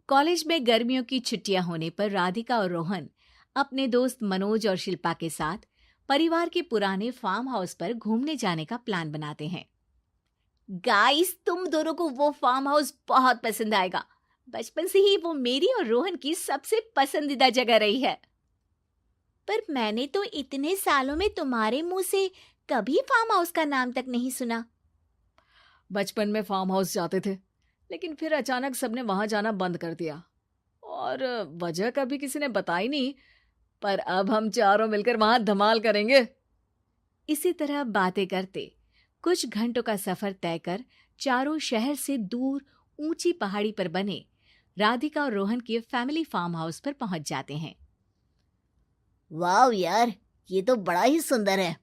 College में गर्मियों की छुट्टियां होने पर राधिका और रोहन अपने दोस्त मनोज और शिल्पा के साथ परिवार के पुराने फार्म हाउस पर घूमने जाने का प्लान बनाते हैं। गाइस, तुम दोनों को वो फार्म हाउस बहुत पसंद आएगा। बचपन से ही वो मेरी और रोहन की सबसे पसंदीदा जगह रही है। पर मैंने तो इतने सालों में तुम्हारे मुंह से कभी फार्म हाउस का नाम तक नहीं सुना। बचपन में फार्म हाउस जाते थे, लेकिन फिर अचानक सबने वहां जाना बंद कर दिया और वजह कभी किसी ने बताई नहीं। पर अब हम चारों मिलकर वहां धमाल करेंगे। इसी तरह बातें करते कुछ घंटों का सफर तय कर चारों शहर से दूर ऊंची पहाड़ी पर बने राधिका और रोहन के फैमिली फार्म हाउस पर पहुंच जाते हैं। वाह यार, ये तो बड़ा ही सुंदर है।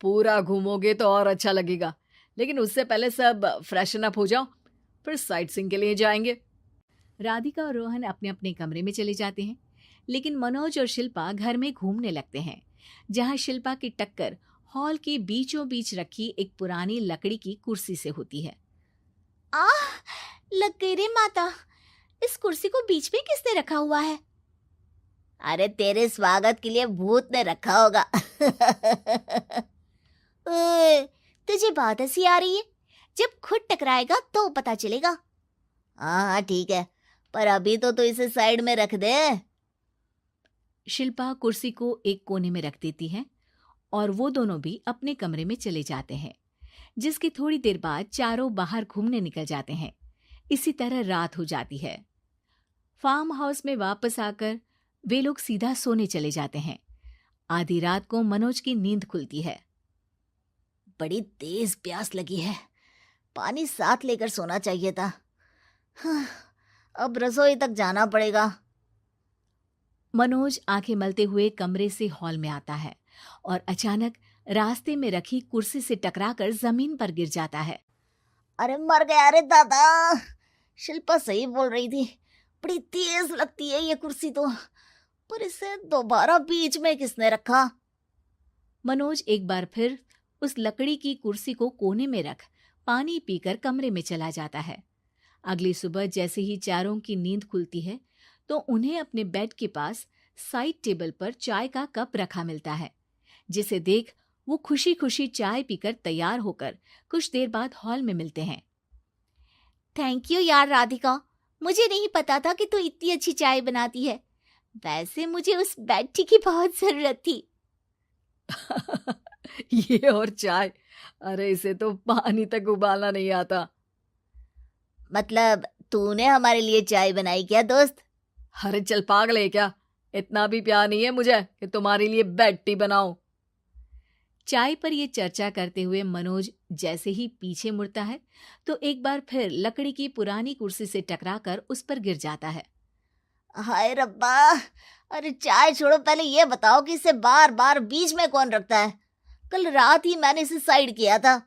पूरा घूमोगे तो और अच्छा लगेगा, लेकिन उससे पहले सब फ्रेशन अप हो जाओ, फिर साइट सीइंग के लिए जाएंगे। राधिका और रोहन अपने अपने कमरे में चले जाते हैं, लेकिन मनोज और शिल्पा घर में घूमने लगते हैं, जहां शिल्पा की टक्कर हॉल के बीचों बीच रखी एक पुरानी लकड़ी की कुर्सी से होती है। आह, लग गई रे माता, इस कुर्सी को बीच में किसने रखा हुआ है? अरे तेरे स्वागत के लिए भूत ने रखा होगा। ओए, तुझे बहुत हंसी आ रही है। जब खुद टकराएगा तो पता चलेगा। हाँ ठीक है, पर अभी तो इसे साइड में रख दे। शिल्पा कुर्सी को एक कोने में रख देती है और वो दोनों भी अपने कमरे में चले जाते हैं, जिसकी थोड़ी देर बाद चारों बाहर घूमने निकल जाते हैं। इसी तरह रात हो जाती है। फार्म हाउस में वापस आकर वे लोग सीधा सोने चले जाते हैं। आधी रात को मनोज की नींद खुलती है। बड़ी तेज प्यास लगी है, पानी साथ लेकर सोना चाहिए था। अब रसोई तक जाना पड़ेगा। मनोज आंखें मलते हुए कमरे से हॉल में आता है और अचानक रास्ते में रखी कुर्सी से टकराकर जमीन पर गिर जाता है। अरे मर गया रे दादा, शिल्पा सही बोल रही थी, बड़ी तेज लगती है ये कुर्सी तो, पर इसे दोबारा बीच में किसने रखा? मनोज एक बार फिर उस लकड़ी की कुर्सी को कोने में रख पानी पीकर कमरे में चला जाता है। अगली सुबह जैसे ही चारों की नींद खुलती है तो उन्हें अपने बेड के पास साइड टेबल पर चाय का कप रखा मिलता है, जिसे देख वो खुशी खुशी चाय पीकर तैयार होकर कुछ देर बाद हॉल में मिलते हैं। थैंक यू यार राधिका, मुझे नहीं पता था कि तू इतनी अच्छी चाय बनाती है। वैसे मुझे उस बेड टी की बहुत जरूरत थी। ये और चाय, अरे इसे तो पानी तक उबालना नहीं आता। मतलब तूने हमारे लिए चाय बनाई क्या दोस्त? अरे चल पागल है क्या, इतना भी प्यार नहीं है मुझे कि तुम्हारे लिए बेड टी बनाऊं। चाय पर ये चर्चा करते हुए मनोज जैसे ही पीछे मुड़ता है तो एक बार फिर लकड़ी की पुरानी कुर्सी से टकराकर उस पर गिर जाता है। हाय रब्बा, अरे चाय छोड़ो, पहले ये बताओ कि इसे बार बार बीच में कौन रखता है? कल रात ही मैंने इसे साइड किया था।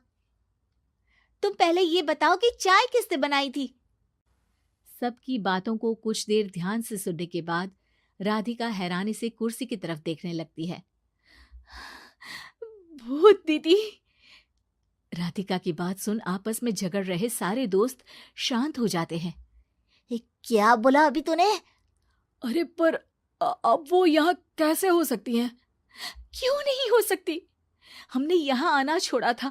तुम पहले ये बताओ कि चाय किसने बनाई थी? सबकी बातों को कुछ देर ध्यान से सुनने के बाद राधिका हैरानी से कुर्सी की तरफ देखने लगती है। भूत दीदी। राधिका की बात सुन आपस में झगड़ रहे सारे दोस्त शांत हो जाते हैं। क्या बोला अभी तूने? अरे पर अब वो यहाँ कैसे हो सकती हैं? क्यों नहीं हो सकती? हमने यहाँ आना छोड़ा था,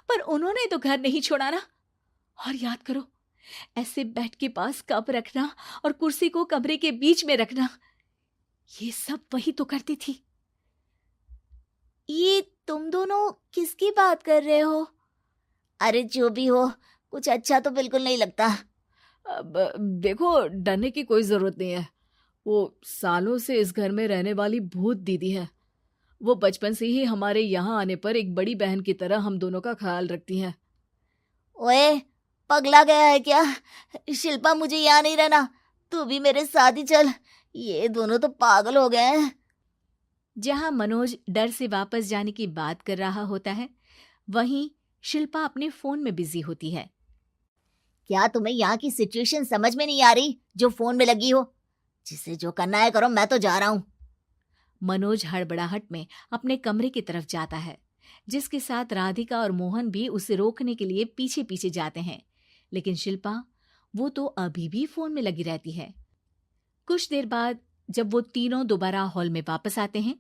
पर उन्होंने तो घर नहीं छोड़ा ना। और याद करो, ऐसे बेड के पास कप रखना और कुर्सी को कमरे के बीच में रखना, ये सब वही तो करती थी। ये तुम दोनों किसकी बात कर रहे हो? अरे जो भी हो, कुछ अच्छा तो बिल्कुल नहीं लगता। अब देखो, डरने की कोई जरूरत नहीं है। वो सालों से इस घर में रहने वाली भूत दीदी है। वो बचपन से ही हमारे यहाँ आने पर एक बड़ी बहन की तरह हम दोनों का ख्याल रखती हैं। ओए, पगला गया है क्या? शिल्पा, मुझे यहाँ नहीं रहना, तू भी मेरे साथ ही चल। ये दोनों तो पागल हो गए हैं। जहां मनोज डर से वापस जाने की बात कर रहा होता है, वहीं शिल्पा अपने फोन में बिजी होती है। क्या तुम्हें यहाँ की सिचुएशन समझ में नहीं आ रही जो फोन में लगी हो? जिसे जो करना है करो, मैं तो जा रहा हूँ। मनोज हड़बड़ाहट में अपने कमरे की तरफ जाता है, जिसके साथ राधिका और मोहन भी उसे रोकने के लिए पीछे पीछे जाते हैं, लेकिन शिल्पा वो तो अभी भी फोन में लगी रहती है। कुछ देर बाद जब वो तीनों दोबारा हॉल में वापस आते हैं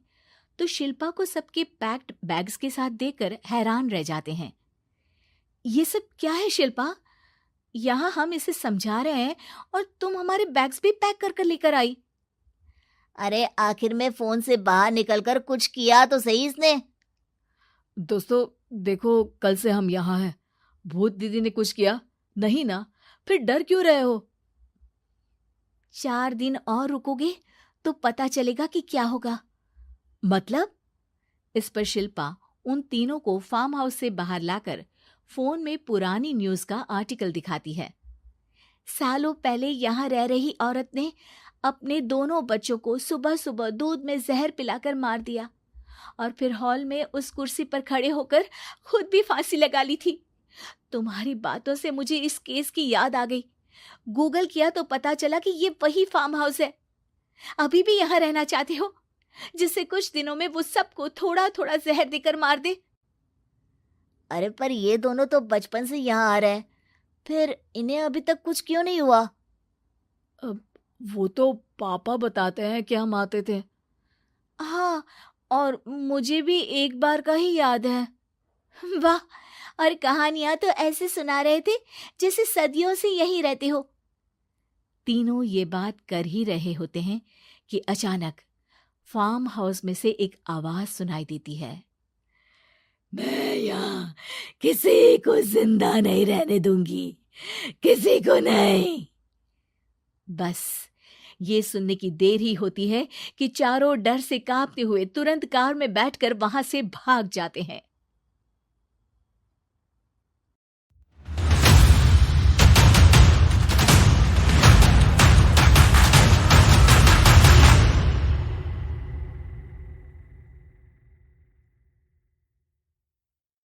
तो शिल्पा को सबके पैक्ड बैग्स के साथ देखकर हैरान रह जाते हैं। ये सब क्या है शिल्पा? यहाँ हम इसे समझा रहे हैं और तुम हमारे बैग्स भी पैक कर कर लेकर आई। अरे आखिर में फोन से बाहर निकलकर कुछ किया तो सही इसने। दोस्तों देखो, कल से हम यहाँ हैं। भूत दीदी ने कुछ किया नहीं ना? फिर डर क्यों रहे हो? 4 दिन और रुकोगे तो पता चलेगा कि क्या होगा। मतलब? इस पर शिल्पा उन तीनों को फार्म हाउस से बाहर लाकर फोन में पुरानी न्यूज का आर्टिकल दिखाती है। सालों पहले यहाँ रह रही औरत ने अपने दोनों बच्चों को सुबह सुबह दूध में जहर पिलाकर मार दिया और फिर हॉल में उस कुर्सी पर खड़े होकर खुद भी फांसी लगा ली थी। तुम्हारी बातों से मुझे इस केस की याद आ गई। गूगल किया तो पता चला कि ये वही फार्म हाउस है। अभी भी यहाँ रहना चाहते हो जिससे कुछ दिनों में वो सबको थोड़ा थोड़ा जहर देकर मार दे? अरे पर ये दोनों तो बचपन से यहाँ आ रहे हैं, फिर इन्हें अभी तक कुछ क्यों नहीं हुआ? वो तो पापा बताते हैं कि हम आते थे। हाँ, और मुझे भी एक बार का ही याद है। वाह, और कहानियां तो ऐसे सुना रहे थे जैसे सदियों से यहीं रहते हो। तीनों ये बात कर ही रहे होते हैं कि अचानक फार्म हाउस में से एक आवाज सुनाई देती है। मैं यहाँ किसी को जिंदा नहीं रहने दूंगी, किसी को नहीं। बस ये सुनने की देर ही होती है कि चारों डर से कांपते हुए तुरंत कार में बैठकर वहां से भाग जाते हैं।